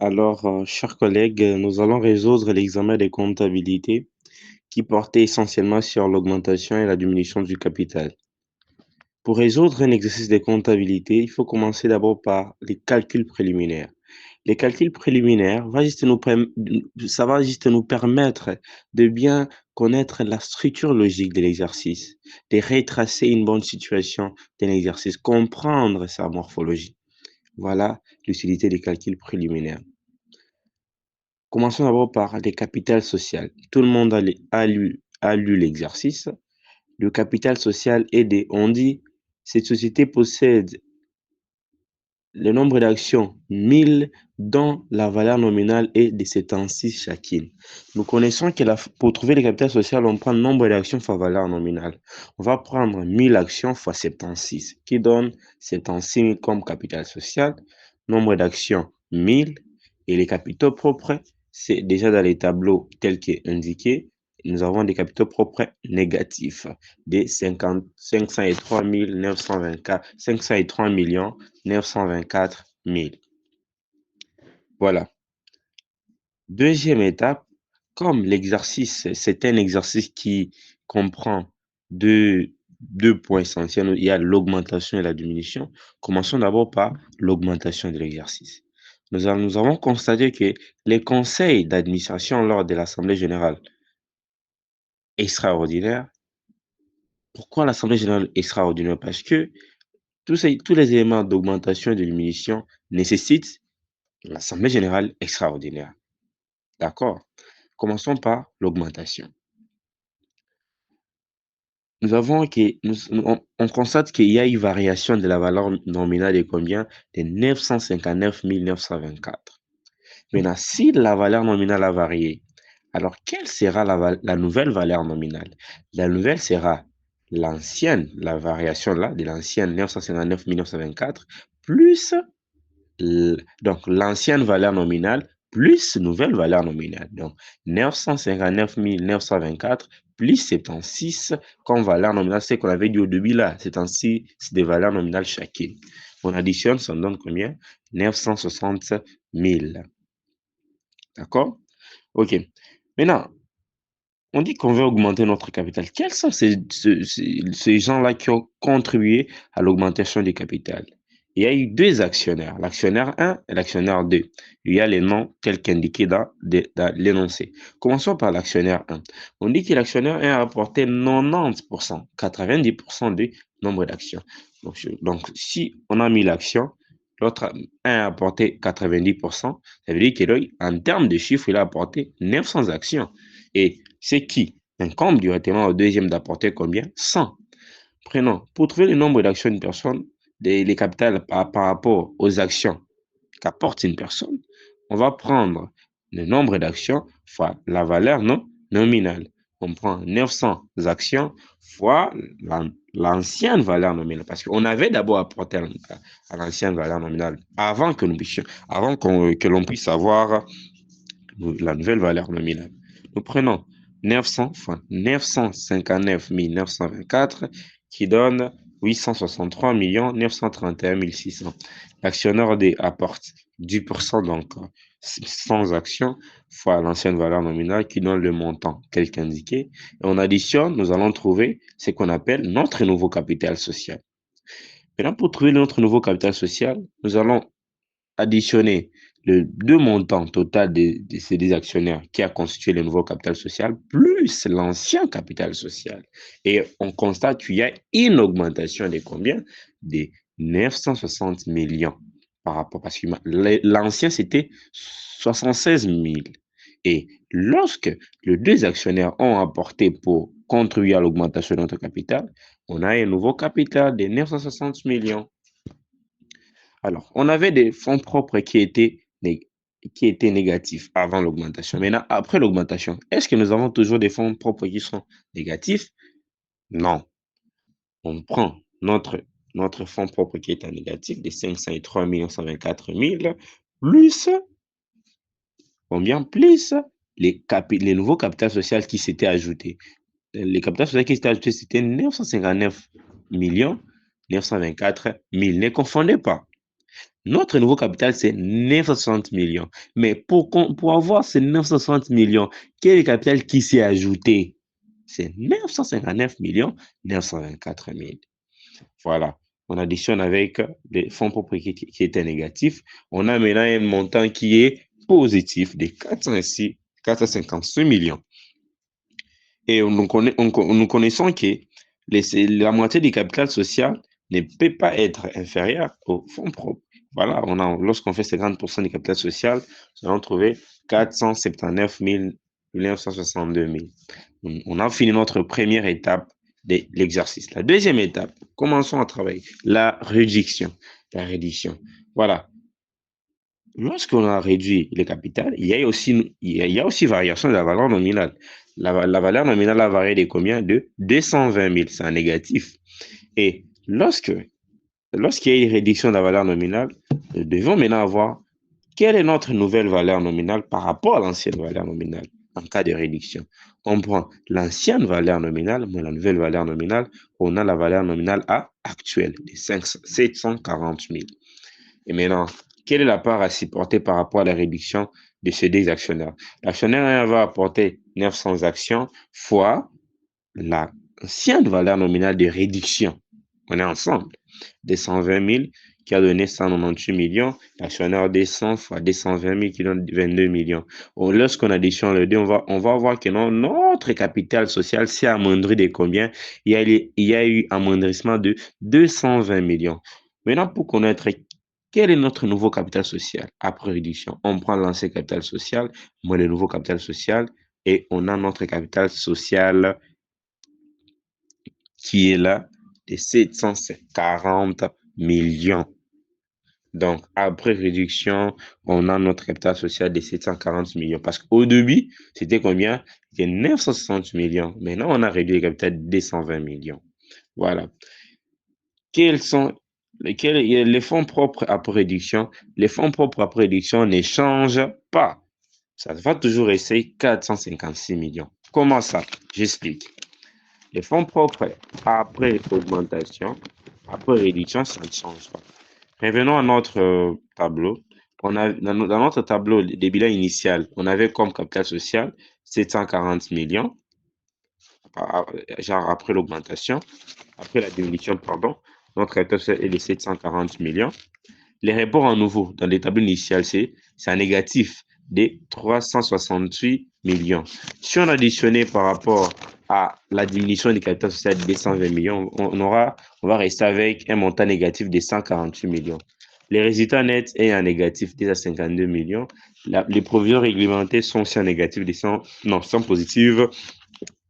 Alors, chers collègues, nous allons résoudre l'examen des comptabilités qui portait essentiellement sur l'augmentation et la diminution du capital. Pour résoudre un exercice de comptabilité, il faut commencer d'abord par les calculs préliminaires. Les calculs préliminaires, ça va juste nous permettre de bien connaître la structure logique de l'exercice, de retracer une bonne situation d'un exercice, comprendre sa morphologie. Voilà l'utilité des calculs préliminaires. Commençons d'abord par les capitales sociales. Tout le monde a lu l'exercice. Le capital social est on dit, cette société possède le nombre d'actions 1000 dont la valeur nominale est de 76 chacune. Nous connaissons que pour trouver le capital social, on prend le nombre d'actions fois valeur nominale. On va prendre 1000 actions fois 76, qui donne 76 000 comme capital social. Nombre d'actions 1000 et les capitaux propres, c'est déjà dans les tableaux tels qu'indiqués. Nous avons des capitaux propres négatifs de 503 924, 503 924 000. Voilà. Deuxième étape, comme l'exercice, c'est un exercice qui comprend deux points essentiels. Il y a l'augmentation et la diminution. Commençons d'abord par l'augmentation de l'exercice. Nous avons constaté que les conseils d'administration lors de l'Assemblée générale extraordinaire. Pourquoi l'Assemblée générale extraordinaire? Parce que tous les éléments d'augmentation et de diminution nécessitent l'Assemblée générale extraordinaire. D'accord? Commençons par l'augmentation. On constate qu'il y a une variation de la valeur nominale de combien? De 959 924. Maintenant, si la valeur nominale a varié, alors quelle sera la nouvelle valeur nominale? La nouvelle sera l'ancienne, la variation là, de l'ancienne 959 924, plus donc l'ancienne valeur nominale plus nouvelle valeur nominale. Donc 959 924 plus 76 comme valeur nominale, c'est qu'on avait dit au début là, 76 des valeurs nominales chacune. On additionne, ça donne combien? 960 000. D'accord? Ok. Maintenant, on dit qu'on veut augmenter notre capital. Quels sont ces gens-là qui ont contribué à l'augmentation du capital? Il y a eu deux actionnaires, l'actionnaire 1 et l'actionnaire 2. Il y a les noms tels qu'indiqués dans l'énoncé. Commençons par l'actionnaire 1. On dit que l'actionnaire 1 a apporté 90%, 90% du nombre d'actions. Donc, si on a mis l'action, l'autre 1 a apporté 90%, ça veut dire qu'en termes de chiffres, il a apporté 900 actions. Et c'est qui incombe directement au deuxième d'apporter combien? 100. Prenons, pour trouver le nombre d'actions d'une personne, les capitales par rapport aux actions qu'apporte une personne, on va prendre le nombre d'actions fois la valeur nominale. On prend 900 actions fois l'ancienne valeur nominale. Parce qu'on avait d'abord apporté à l'ancienne valeur nominale avant que l'on puisse avoir la nouvelle valeur nominale. Nous prenons 900 fois 959 924 qui donne 863 931 600. L'actionneur D apporte 10%, donc 100 actions fois l'ancienne valeur nominale qui donne le montant tel qu'indiqué. Et on additionne, nous allons trouver ce qu'on appelle notre nouveau capital social. Maintenant, pour trouver notre nouveau capital social, nous allons additionner le deux montants total de ces deux actionnaires qui a constitué le nouveau capital social plus l'ancien capital social. Et on constate qu'il y a une augmentation de combien? De 960 millions par rapport, parce que l'ancien c'était 76 000. Et lorsque les deux actionnaires ont apporté pour contribuer à l'augmentation de notre capital, on a un nouveau capital de 960 millions. Alors, on avait des fonds propres qui étaient négatifs avant l'augmentation. Maintenant, après l'augmentation, est-ce que nous avons toujours des fonds propres qui sont négatifs? Non. On prend notre fonds propre qui est en négatif de 503 124 000 plus combien? Plus les nouveaux capitaux sociaux qui s'étaient ajoutés. Les capitaux sociaux qui s'étaient ajoutés, c'était 959 924 000. Ne confondez pas. Notre nouveau capital, c'est 960 millions. Mais pour avoir ces 960 millions, quel est le capital qui s'est ajouté? C'est 959 millions 924 000. Voilà. On additionne avec les fonds propres qui étaient négatifs. On a maintenant un montant qui est positif de 456 millions. Et nous connaissons que la moitié du capital social ne peut pas être inférieur aux fonds propres. Voilà, lorsqu'on fait 50% du capital social, nous allons trouver 479 962 000. On a fini notre première étape de l'exercice. La deuxième étape, commençons à travailler. La réduction. La réduction. Voilà. Lorsqu'on a réduit le capital, il y a aussi variation de la valeur nominale. La valeur nominale a varié de combien? De 220 000, c'est un négatif. Et lorsqu'il y a une réduction de la valeur nominale, nous devons maintenant avoir quelle est notre nouvelle valeur nominale par rapport à l'ancienne valeur nominale en cas de réduction. On prend l'ancienne valeur nominale moins la nouvelle valeur nominale, on a la valeur nominale actuelle de 740 000. Et maintenant, quelle est la part à supporter par rapport à la réduction de ces deux actionnaires? L'actionnaire va apporter 900 actions fois l'ancienne valeur nominale de réduction. On est ensemble. 220 000 qui a donné 198 millions. L'actionnaire 200 fois 220 000 qui donne 22 millions. Lorsqu'on additionne les deux, on va voir que notre capital social s'est amoindri de combien? Il y a eu amoindrissement de 220 millions. Maintenant, pour connaître quel est notre nouveau capital social après réduction, on prend l'ancien capital social moins le nouveau capital social et on a notre capital social qui est là de 740 millions. Donc, après réduction, on a notre capital social de 740 millions. Parce qu'au début, c'était combien? C'était 960 millions. Maintenant, on a réduit le capital de 220 millions. Voilà. Quels sont les fonds propres après réduction? Les fonds propres après réduction ne changent pas. Ça va toujours rester 456 millions. Comment ça? J'explique. Les fonds propres après augmentation, après réduction, ça ne change pas. Revenons à notre tableau. Dans notre tableau des bilans initial, on avait comme capital social 740 millions, genre après l'augmentation, après la diminution, pardon, notre capital social est de 740 millions. Les reports en nouveau dans les tableaux initiales, c'est un négatif de 368 millions. Si on additionnait par rapport à la diminution du capital social de 220 millions, on va rester avec un montant négatif de 148 millions. Les résultats nets est un négatif de 52 millions. Les provisions réglementées sont aussi un négatif de sont positives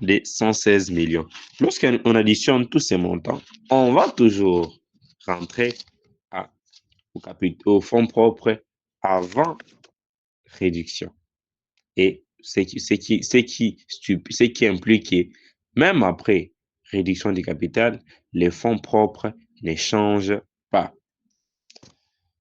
de 116 millions. Lorsqu'on additionne tous ces montants, on va toujours rentrer au fonds propres avant réduction. Et ce qui implique que même après réduction du capital, les fonds propres ne changent pas.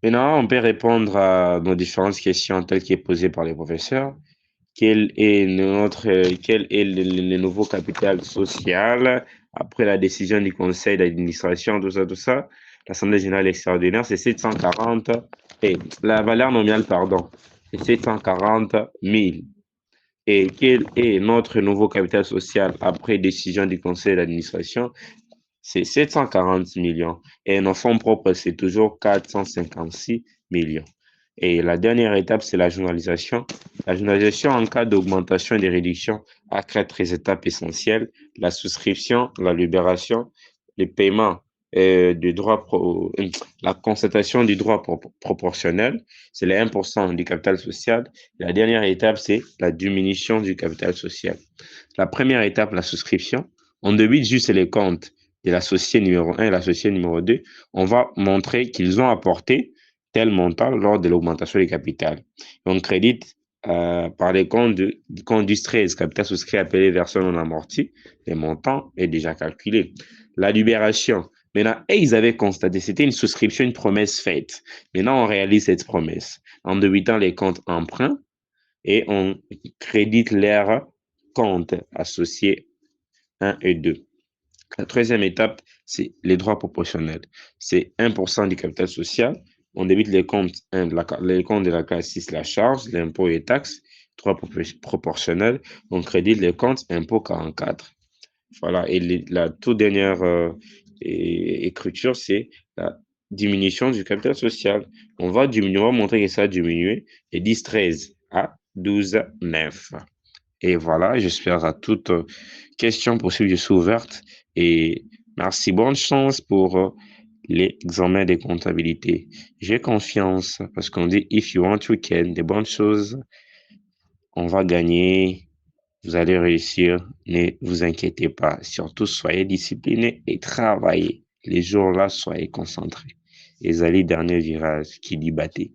Maintenant, on peut répondre à nos différentes questions telles qu'elles posées par les professeurs. Quel est le nouveau capital social après la décision du conseil d'administration, tout ça. L'Assemblée générale extraordinaire, c'est 740, et la valeur nominale, pardon, c'est 740 000. Et quel est notre nouveau capital social après décision du conseil d'administration? C'est 740 millions. Et nos fonds propres, c'est toujours 456 millions. Et la dernière étape, c'est la journalisation. La journalisation en cas d'augmentation et de réduction a quatre étapes essentielles. La souscription, la libération, le paiement la constatation du droit proportionnel, c'est le 1% du capital social. La dernière étape, c'est la diminution du capital social. La première étape, la souscription, on débite juste les comptes de l'associé numéro 1 et l'associé numéro 2. On va montrer qu'ils ont apporté tel montant lors de l'augmentation du capital. On crédite par les comptes du compte du 13, capital souscrit appelé version non amortie, le montant est déjà calculé. La libération, maintenant, ils avaient constaté, c'était une souscription, une promesse faite. Maintenant, on réalise cette promesse en débitant les comptes emprunts et on crédite leurs comptes associés 1 et 2. La troisième étape, c'est les droits proportionnels. C'est 1% du capital social On débite les comptes 1 les comptes de la classe 6, la charge, l'impôt et taxes, 3 proportionnels. On crédite les comptes impôt 44. Voilà. Et la toute dernière écriture, c'est la diminution du capital social. On va montrer que ça a diminué de 10,13 à 12,9. Et voilà, j'espère à toute question possible, je suis ouverte. Et merci, bonne chance pour l'examen des comptabilités. J'ai confiance parce qu'on dit if you want, you can. Des bonnes choses, on va gagner. Vous allez réussir. Ne vous inquiétez pas. Surtout, soyez disciplinés et travaillez. Les jours-là, soyez concentrés. Et allez, dernier virage qui dit battez.